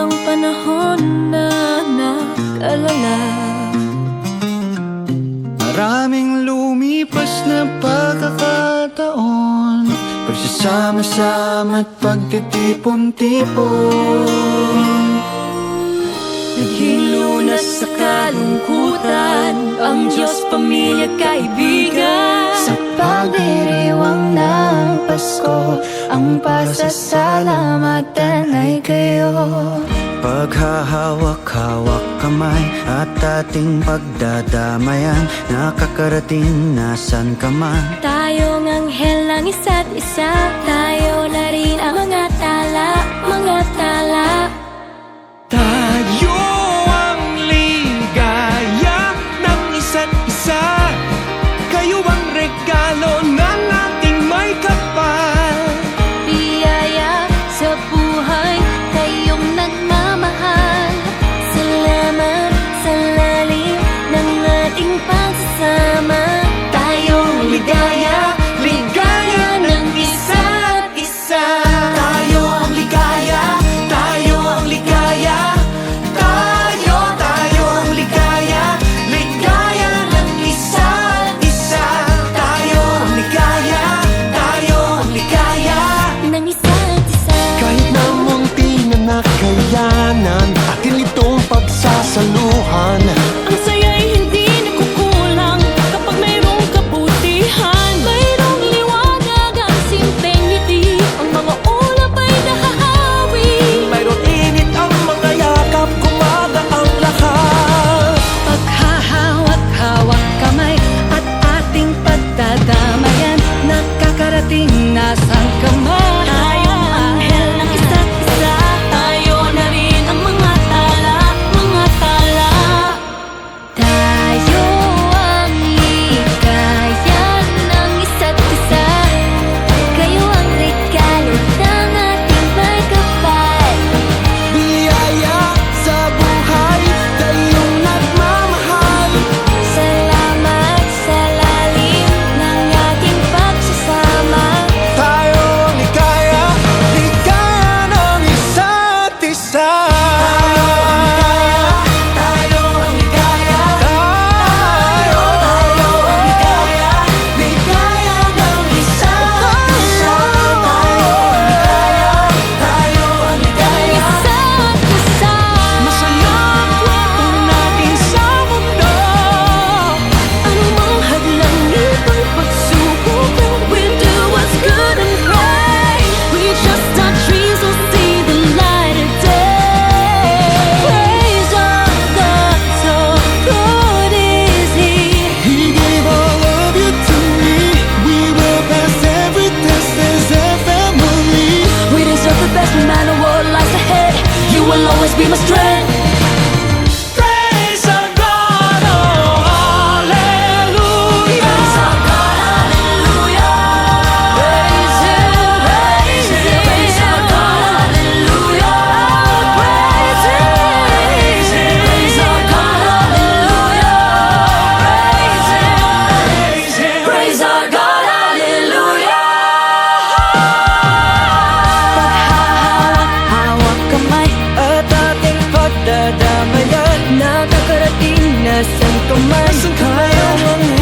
bang panahon na nag-alala? Maraming lumipas na pagkakataon, pagsasama-sama at pagtitipon-tipon. Naghilo na sa kalungkutan ang Diyos, pamilya, kaibigan. Sa pagdiriwang ng Pasko, ang pasasalamatan ay kayo. Paghahawak-hawak kamay at ating pagdadamayan, nakakarating nasan ka man. Tayong anghel ng isa't isa, tayo na rin ang mga tala, mga tala. Tayo ang ligaya ng isa't isa, kayo ang regalo ng ating may kapal. Biyaya sa buhay, kayong nagmamahal. Salamat sa lalim ng ating pagsasama. Tayong ligaya, ligaya ng isa't isa. Tayo ang ligaya, tayo ang ligaya. Tayo ang ligaya, ligaya ng isa't isa. Tayo ang ligaya, tayo ang ligaya. Ng isa't isa. Kahit na munti na nakayanan, atin itong pagsasaluhan. Ang saya'y hindi nakukulang kapag mayroong kabutihan. Mayroong liwanag ang simpleng ngiti, ang mga ulap ay nahahawi. Mayroon init ang mga yakap, kumaga ang lahat. Paghahawak-hawak kamay at ating pagdadamayan, nakakarating na sang kamay. Tayong anghel ng isa't isa, tayo na rin ang mga tala, mga tala. Tayo ang ligaya ng isa't isa, kayo ang regalo ng ating may kapal. Biyaya sa buhay, kayong nagmamahal. Salamat sa lalim ng ating pagsasama. Tayo ang ligaya, ligaya ng isa't isa. Tayo ang ligaya, tayo ang ligaya, ligaya ng isa't isa. Tayo ang ligaya, Isa't isa. masaya ang kwento natin sa mundo. Anumang hadlang itong pagsubok, we'll do what's good and right. We just touch trees, we'll see the light of day. Praise our God, so good is He. He gave all of you to me. We will pass every test as a family. We deserve the best no matter what lies ahead. You will always be my strength. Praise our God, oh hallelujah. Praise our God, hallelujah. Praise Him, praise Him. Praise our God, hallelujah. Praise Him, praise Him. Praise our God, hallelujah. Praise Him, Praise Him. praise our God, hallelujah. Paghahawak kamay at ating pagdadamayan, nakakarating na sang kamay. Nasaan ka? Tayong anghel